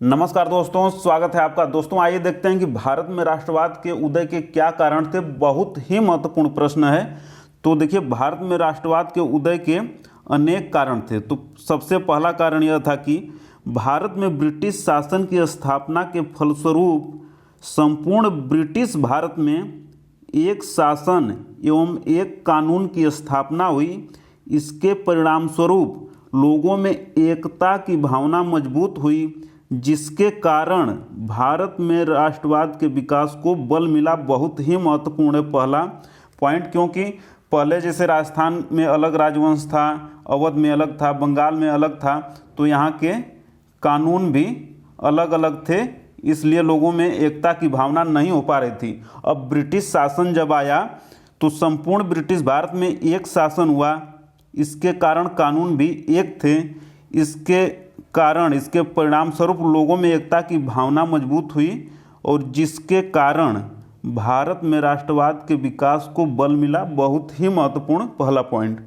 नमस्कार दोस्तों, स्वागत है आपका। दोस्तों आइए देखते हैं कि भारत में राष्ट्रवाद के उदय के क्या कारण थे। बहुत ही महत्वपूर्ण प्रश्न है। तो देखिए, भारत में राष्ट्रवाद के उदय के अनेक कारण थे। तो सबसे पहला कारण यह था कि भारत में ब्रिटिश शासन की स्थापना के फलस्वरूप संपूर्ण ब्रिटिश भारत में एक शासन एवं एक कानून की स्थापना हुई। इसके परिणाम स्वरूप लोगों में एकता की भावना मजबूत हुई, जिसके कारण भारत में राष्ट्रवाद के विकास को बल मिला। बहुत ही महत्वपूर्ण है पहला पॉइंट, क्योंकि पहले जैसे राजस्थान में अलग राजवंश था, अवध में अलग था, बंगाल में अलग था, तो यहाँ के कानून भी अलग अलग थे, इसलिए लोगों में एकता की भावना नहीं हो पा रही थी। अब ब्रिटिश शासन जब आया तो संपूर्ण ब्रिटिश भारत में एक शासन हुआ। इसके कारण कानून भी एक थे। इसके परिणाम स्वरूप लोगों में एकता की भावना मजबूत हुई और जिसके कारण भारत में राष्ट्रवाद के विकास को बल मिला। बहुत ही महत्वपूर्ण पहला पॉइंट।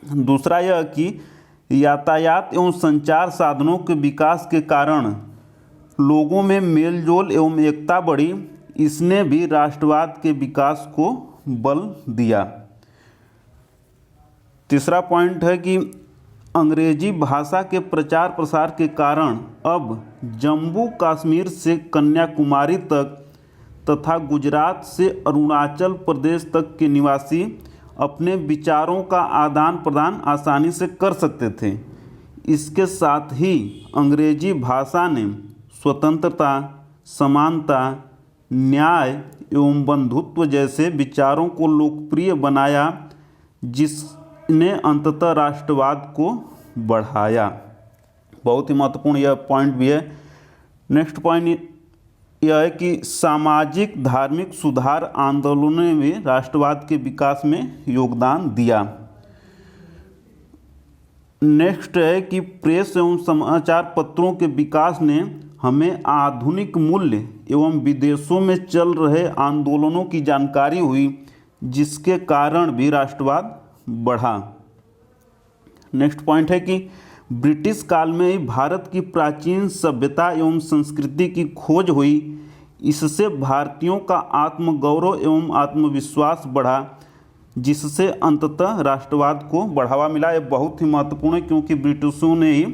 दूसरा यह कि यातायात एवं संचार साधनों के विकास के कारण लोगों में मेलजोल एवं एकता बढ़ी। इसने भी राष्ट्रवाद के विकास को बल दिया। तीसरा पॉइंट है कि अंग्रेजी भाषा के प्रचार प्रसार के कारण अब जम्मू कश्मीर से कन्याकुमारी तक तथा गुजरात से अरुणाचल प्रदेश तक के निवासी अपने विचारों का आदान प्रदान आसानी से कर सकते थे। इसके साथ ही अंग्रेजी भाषा ने स्वतंत्रता, समानता, न्याय एवं बंधुत्व जैसे विचारों को लोकप्रिय बनाया, जिसने अंततः राष्ट्रवाद को बढ़ाया। बहुत ही महत्वपूर्ण यह पॉइंट भी है। नेक्स्ट पॉइंट यह है कि सामाजिक धार्मिक सुधार आंदोलनों ने भी राष्ट्रवाद के विकास में योगदान दिया। नेक्स्ट है कि प्रेस एवं समाचार पत्रों के विकास ने हमें आधुनिक मूल्य एवं विदेशों में चल रहे आंदोलनों की जानकारी हुई, जिसके कारण भी राष्ट्रवाद बढ़ा। नेक्स्ट पॉइंट है कि ब्रिटिश काल में ही भारत की प्राचीन सभ्यता एवं संस्कृति की खोज हुई। इससे भारतीयों का आत्मगौरव एवं आत्मविश्वास बढ़ा, जिससे अंततः राष्ट्रवाद को बढ़ावा मिला। यह बहुत ही महत्वपूर्ण है, क्योंकि ब्रिटिशों ने ही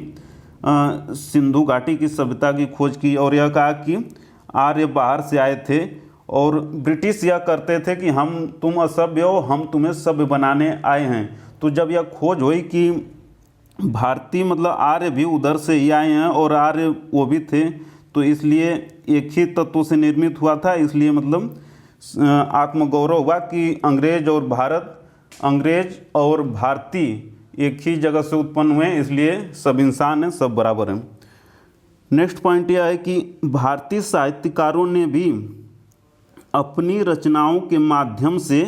सिंधु घाटी की सभ्यता की खोज की और यह कहा कि आर्य बाहर से आए थे और ब्रिटिश यह करते थे कि तुम असभ्य हो, हम तुम्हें सभ्य बनाने आए हैं। तो जब यह खोज हुई कि भारतीय मतलब आर्य भी उधर से ही आए हैं और आर्य वो भी थे, तो इसलिए एक ही तत्व से निर्मित हुआ था, इसलिए मतलब आत्मगौरव हुआ कि अंग्रेज और भारतीय एक ही जगह से उत्पन्न हुए, इसलिए सब इंसान हैं, सब बराबर हैं। नेक्स्ट पॉइंट यह है कि भारतीय साहित्यकारों ने भी अपनी रचनाओं के माध्यम से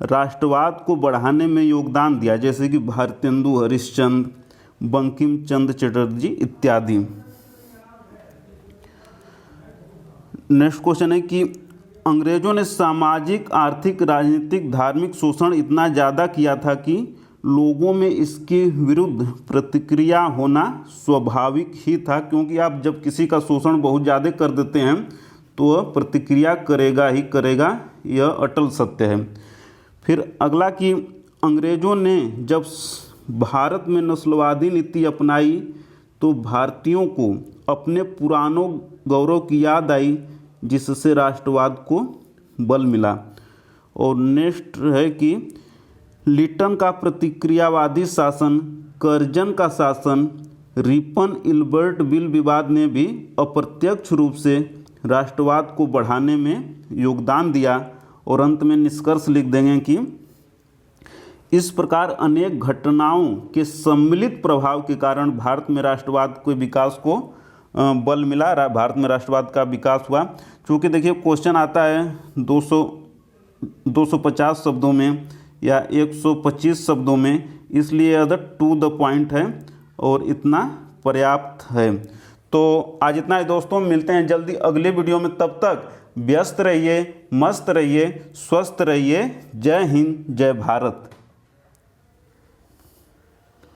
राष्ट्रवाद को बढ़ाने में योगदान दिया, जैसे कि भारतेंदु हरिश्चंद्र, बंकिम चंद्र चटर्जी इत्यादि। नेक्स्ट क्वेश्चन है कि अंग्रेजों ने सामाजिक, आर्थिक, राजनीतिक, धार्मिक शोषण इतना ज़्यादा किया था कि लोगों में इसके विरुद्ध प्रतिक्रिया होना स्वाभाविक ही था, क्योंकि आप जब किसी का शोषण बहुत ज़्यादा कर देते हैं तो वह प्रतिक्रिया करेगा ही करेगा, यह अटल सत्य है। फिर अगला कि अंग्रेज़ों ने जब भारत में नस्लवादी नीति अपनाई तो भारतीयों को अपने पुरानों गौरव की याद आई, जिससे राष्ट्रवाद को बल मिला। और नेक्स्ट है कि लिटन का प्रतिक्रियावादी शासन, कर्जन का शासन, रिपन इल्बर्ट बिल विवाद ने भी अप्रत्यक्ष रूप से राष्ट्रवाद को बढ़ाने में योगदान दिया। और अंत में निष्कर्ष लिख देंगे कि इस प्रकार अनेक घटनाओं के सम्मिलित प्रभाव के कारण भारत में राष्ट्रवाद के विकास को बल मिला, भारत में राष्ट्रवाद का विकास हुआ। चूँकि देखिए क्वेश्चन आता है 250 शब्दों में या 125 शब्दों में, इसलिए अदर टू द पॉइंट है और इतना पर्याप्त है। तो आज इतना ही दोस्तों, मिलते हैं जल्दी अगले वीडियो में। तब तक व्यस्त रहिए, मस्त रहिए, स्वस्थ रहिए। जय हिंद, जय भारत।